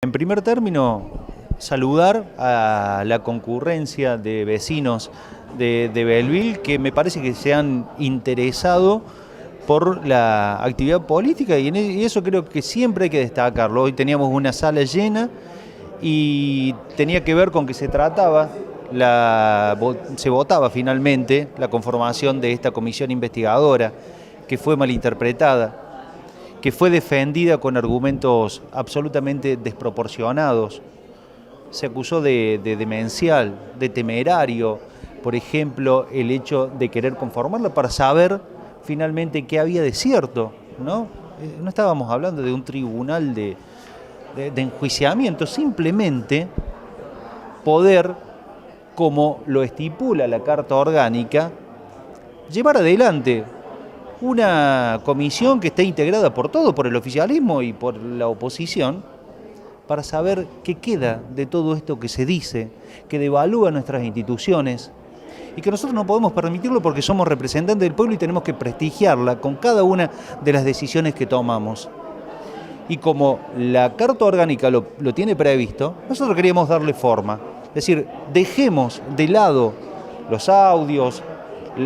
En primer término, saludar a la concurrencia de vecinos de Belleville que me parece que se han interesado por la actividad política y eso creo que siempre hay que destacarlo. Hoy teníamos una sala llena y tenía que ver con que se votaba finalmente la conformación de esta comisión investigadora que fue malinterpretada, que fue defendida con argumentos absolutamente desproporcionados. Se acusó de demencial, de temerario, por ejemplo, el hecho de querer conformarla para saber finalmente qué había de cierto, ¿no? No estábamos hablando de un tribunal de enjuiciamiento, simplemente poder, como lo estipula la Carta Orgánica, llevar adelante una comisión que esté integrada por todo, por el oficialismo y por la oposición, para saber qué queda de todo esto que se dice, que devalúa nuestras instituciones y que nosotros no podemos permitirlo porque somos representantes del pueblo y tenemos que prestigiarla con cada una de las decisiones que tomamos. Y como la Carta Orgánica lo tiene previsto, nosotros queríamos darle forma. Es decir, dejemos de lado los audios,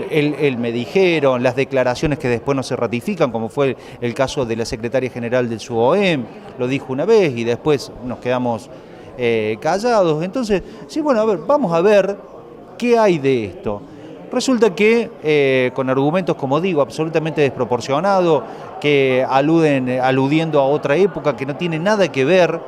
el me dijeron, las declaraciones que después no se ratifican, como fue el caso de la secretaria general del SUOEM, lo dijo una vez y después nos quedamos callados. Entonces, sí, bueno, a ver, vamos a ver qué hay de esto. Resulta que con argumentos, como digo, absolutamente desproporcionados, que aludiendo a otra época que no tiene nada que ver,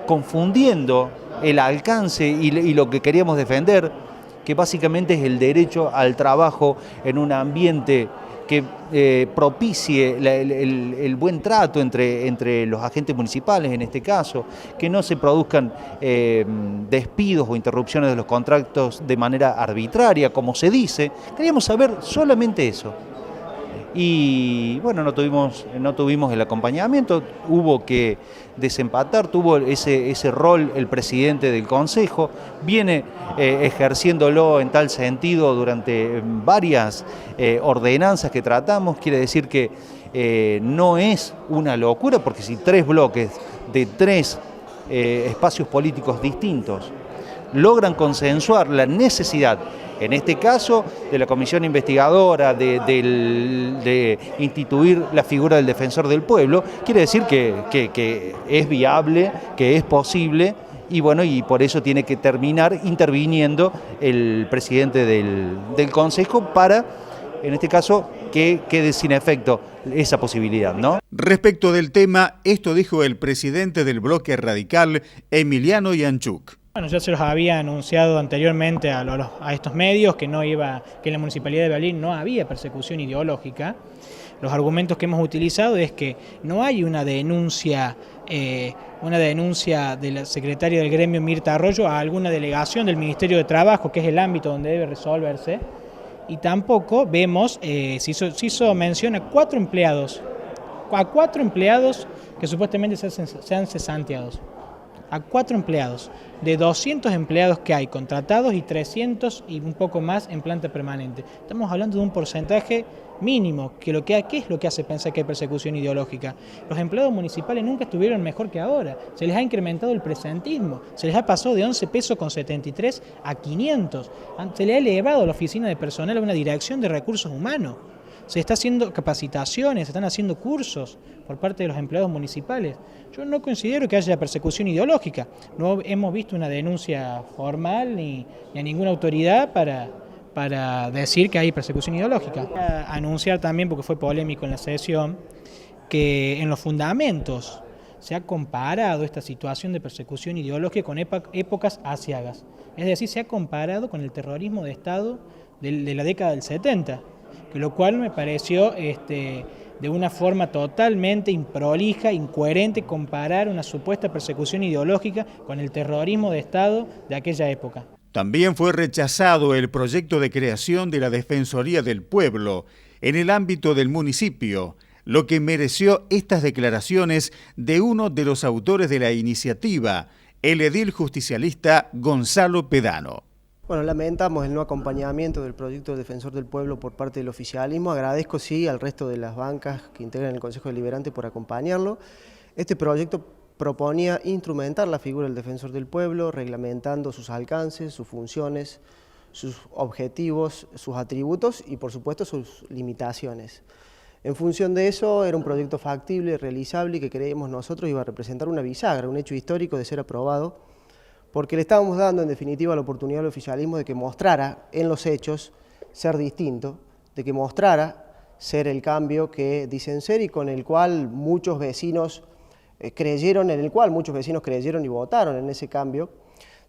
confundiendo el alcance y lo que queríamos defender, que básicamente es el derecho al trabajo en un ambiente que propicie el buen trato entre los agentes municipales en este caso, que no se produzcan despidos o interrupciones de los contratos de manera arbitraria, como se dice. Queríamos saber solamente eso. Y bueno, no tuvimos el acompañamiento, hubo que desempatar, tuvo ese rol el presidente del Consejo, viene ejerciéndolo en tal sentido durante varias ordenanzas que tratamos. Quiere decir que no es una locura, porque si tres bloques de tres espacios políticos distintos logran consensuar la necesidad, en este caso, de la comisión investigadora, de instituir la figura del defensor del pueblo, quiere decir que es viable, que es posible, y bueno, y por eso tiene que terminar interviniendo el presidente del Consejo para, en este caso, que quede sin efecto esa posibilidad, ¿no? Respecto del tema, esto dijo el presidente del bloque radical, Emiliano Yanchuk. Bueno, ya se los había anunciado anteriormente a estos medios que en la Municipalidad de Belleville no había persecución ideológica. Los argumentos que hemos utilizado es que no hay una denuncia de la secretaria del gremio Mirta Arroyo a alguna delegación del Ministerio de Trabajo, que es el ámbito donde debe resolverse, y tampoco vemos, se hizo mención a cuatro empleados que supuestamente sean cesanteados. A 4 empleados, de 200 empleados que hay contratados y 300 y un poco más en planta permanente. Estamos hablando de un porcentaje mínimo, ¿qué es lo que hace pensar que hay persecución ideológica? Los empleados municipales nunca estuvieron mejor que ahora, se les ha incrementado el presentismo, se les ha pasado de 11 pesos con 73 a 500, se le ha elevado a la oficina de personal a una dirección de recursos humanos. Se está haciendo capacitaciones, se están haciendo cursos por parte de los empleados municipales. Yo no considero que haya persecución ideológica. No hemos visto una denuncia formal ni a ninguna autoridad para decir que hay persecución ideológica. Voy a anunciar también, porque fue polémico en la sesión, que en los fundamentos se ha comparado esta situación de persecución ideológica con épocas aciagas. Es decir, se ha comparado con el terrorismo de Estado de la década del 70. Lo cual me pareció de una forma totalmente improlija, incoherente, comparar una supuesta persecución ideológica con el terrorismo de Estado de aquella época. También fue rechazado el proyecto de creación de la Defensoría del Pueblo en el ámbito del municipio, lo que mereció estas declaraciones de uno de los autores de la iniciativa, el edil justicialista Gonzalo Pedano. Bueno, lamentamos el no acompañamiento del proyecto de Defensor del Pueblo por parte del oficialismo. Agradezco, sí, al resto de las bancas que integran el Consejo Deliberante por acompañarlo. Este proyecto proponía instrumentar la figura del defensor del pueblo, reglamentando sus alcances, sus funciones, sus objetivos, sus atributos y por supuesto sus limitaciones. En función de eso era un proyecto factible, realizable y que creemos nosotros iba a representar una bisagra, un hecho histórico de ser aprobado, porque le estábamos dando en definitiva la oportunidad al oficialismo de que mostrara en los hechos ser distinto, de que mostrara ser el cambio que dicen ser y con el cual muchos vecinos creyeron y votaron en ese cambio,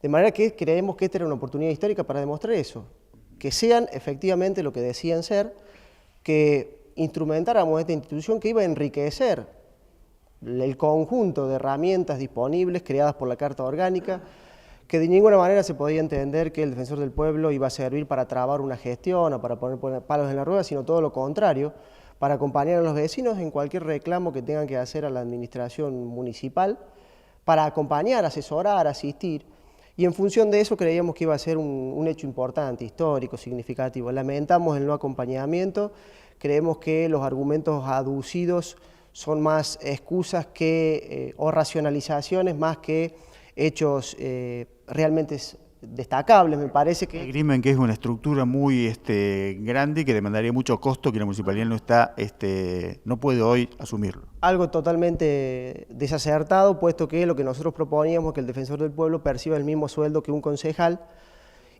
de manera que creemos que esta era una oportunidad histórica para demostrar eso, que sean efectivamente lo que decían ser, que instrumentáramos esta institución que iba a enriquecer el conjunto de herramientas disponibles creadas por la Carta Orgánica, que de ninguna manera se podía entender que el defensor del pueblo iba a servir para trabar una gestión o para poner palos en la rueda, sino todo lo contrario, para acompañar a los vecinos en cualquier reclamo que tengan que hacer a la administración municipal, para acompañar, asesorar, asistir, y en función de eso creíamos que iba a ser un hecho importante, histórico, significativo. Lamentamos el no acompañamiento, creemos que los argumentos aducidos son más excusas o racionalizaciones más que hechos realmente destacables. Me parece que Esgrimen que es una estructura muy grande y que demandaría mucho costo que la municipalidad no puede hoy asumirlo. algo totalmente desacertado, puesto que lo que nosotros proponíamos es que el defensor del pueblo perciba el mismo sueldo que un concejal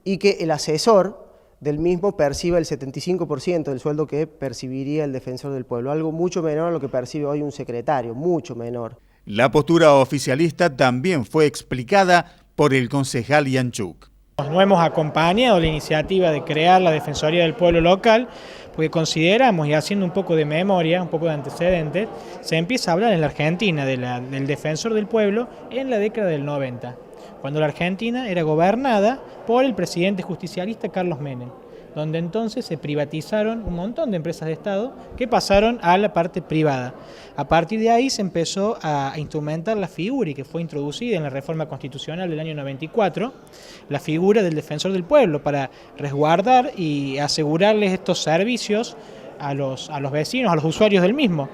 y que el asesor del mismo perciba el 75% del sueldo que percibiría el defensor del pueblo, algo mucho menor a lo que percibe hoy un secretario, mucho menor. La postura oficialista también fue explicada por el concejal Yanchuk. No hemos acompañado la iniciativa de crear la Defensoría del Pueblo local porque consideramos, y haciendo un poco de memoria, un poco de antecedentes, se empieza a hablar en la Argentina del defensor del pueblo en la década del 90, cuando la Argentina era gobernada por el presidente justicialista Carlos Menem, donde entonces se privatizaron un montón de empresas de Estado que pasaron a la parte privada. A partir de ahí se empezó a instrumentar la figura y que fue introducida en la reforma constitucional del año 94, la figura del defensor del pueblo para resguardar y asegurarles estos servicios a los vecinos, a los usuarios del mismo.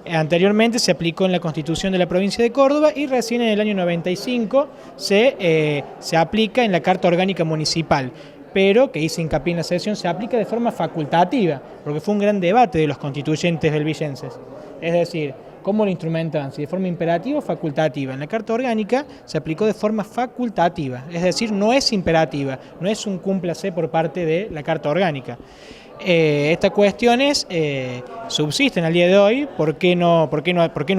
Anteriormente se aplicó en la Constitución de la provincia de Córdoba y recién en el año 95 se aplica en la Carta Orgánica Municipal, pero que hice hincapié en la sesión, se aplica de forma facultativa, porque fue un gran debate de los constituyentes belvicenses. Es decir, ¿cómo lo instrumentaban? Si de forma imperativa o facultativa. En la Carta Orgánica se aplicó de forma facultativa, es decir, no es imperativa, no es un cúmplase por parte de la Carta Orgánica. Estas cuestiones subsisten al día de hoy. ¿Por qué no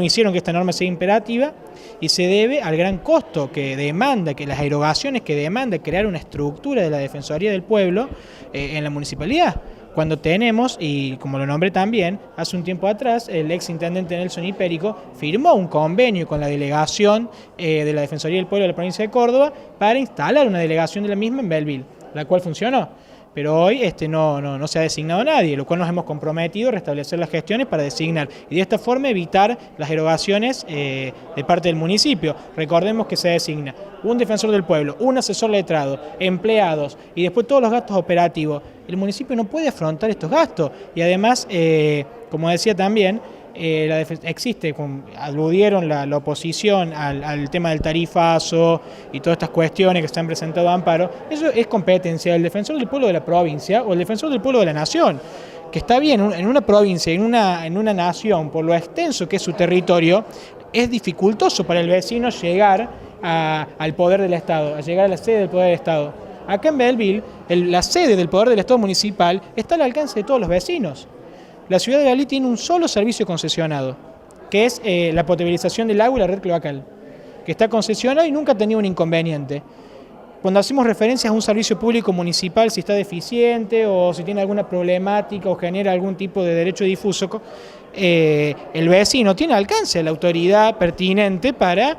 hicieron que esta norma sea imperativa? Y se debe al gran costo que demanda, que las erogaciones que demanda crear una estructura de la Defensoría del Pueblo en la municipalidad. Cuando tenemos, y como lo nombré también, hace un tiempo atrás, el ex intendente Nelson Hipérico firmó un convenio con la delegación de la Defensoría del Pueblo de la provincia de Córdoba para instalar una delegación de la misma en Belleville, la cual funcionó. Pero hoy no se ha designado nadie, lo cual nos hemos comprometido a restablecer las gestiones para designar y de esta forma evitar las erogaciones de parte del municipio. Recordemos que se designa un defensor del pueblo, un asesor letrado, empleados y después todos los gastos operativos. El municipio no puede afrontar estos gastos y además, como decía también, aludieron la oposición al tema del tarifazo y todas estas cuestiones que se han presentado a amparo. Eso es competencia del defensor del pueblo de la provincia o el defensor del pueblo de la nación, que está bien, en una provincia, en una nación, por lo extenso que es su territorio, es dificultoso para el vecino llegar al poder del Estado, a llegar a la sede del poder del Estado. Acá en Belleville, la sede del poder del Estado municipal está al alcance de todos los vecinos. La ciudad de Belleville tiene un solo servicio concesionado, que es la potabilización del agua y la red cloacal, que está concesionado y nunca ha tenido un inconveniente. Cuando hacemos referencias a un servicio público municipal, si está deficiente o si tiene alguna problemática o genera algún tipo de derecho difuso, el vecino tiene alcance a la autoridad pertinente para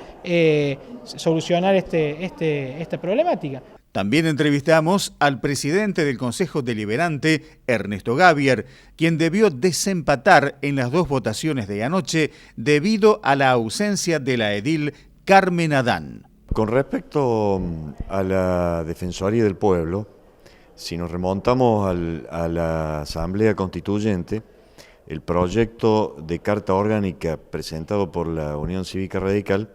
solucionar esta problemática. También entrevistamos al presidente del Consejo Deliberante, Ernesto Gavier, quien debió desempatar en las dos votaciones de anoche debido a la ausencia de la edil Carmen Adán. Con respecto a la Defensoría del Pueblo, si nos remontamos a la Asamblea Constituyente, el proyecto de Carta Orgánica presentado por la Unión Cívica Radical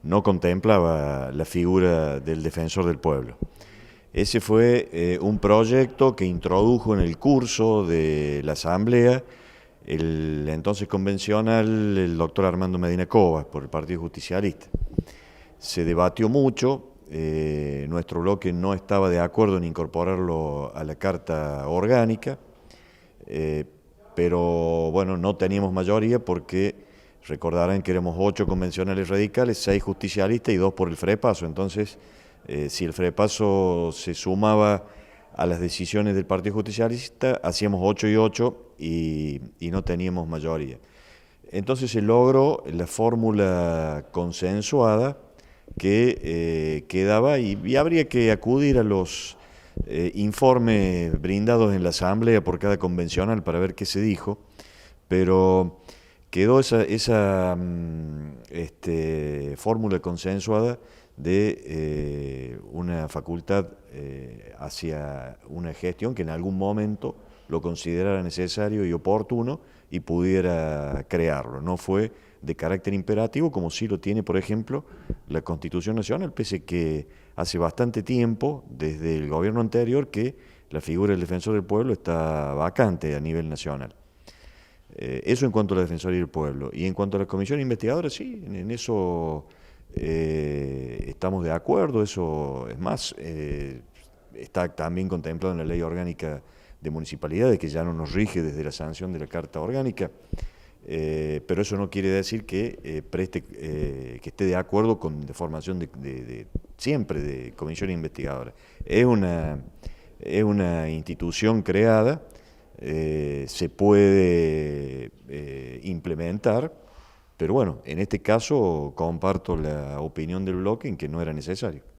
no contemplaba la figura del defensor del pueblo. Ese fue un proyecto que introdujo en el curso de la Asamblea el entonces convencional, el doctor Armando Medina Covas, por el Partido Justicialista. Se debatió mucho, nuestro bloque no estaba de acuerdo en incorporarlo a la Carta Orgánica, pero bueno, no teníamos mayoría porque recordarán que éramos 8 convencionales radicales, 6 justicialistas y 2 por el FREPASO. Entonces, si el FREPASO se sumaba a las decisiones del Partido Justicialista, hacíamos 8 y 8 y no teníamos mayoría. Entonces se logró la fórmula consensuada que quedaba y habría que acudir a los informes brindados en la Asamblea por cada convencional para ver qué se dijo, pero quedó esa fórmula consensuada de una facultad hacia una gestión que en algún momento lo considerara necesario y oportuno y pudiera crearlo. No fue de carácter imperativo como sí lo tiene, por ejemplo, la Constitución Nacional, pese que hace bastante tiempo, desde el gobierno anterior, que la figura del defensor del pueblo está vacante a nivel nacional. Eso en cuanto a la Defensoría del Pueblo. Y en cuanto a la Comisión Investigadora, sí, en eso estamos de acuerdo. Eso es más, está también contemplado en la Ley Orgánica de Municipalidades, que ya no nos rige desde la sanción de la Carta Orgánica, pero eso no quiere decir que que esté de acuerdo con la formación siempre de Comisión Investigadora. Es una institución creada, se puede implementar, pero bueno, en este caso comparto la opinión del bloque en que no era necesario.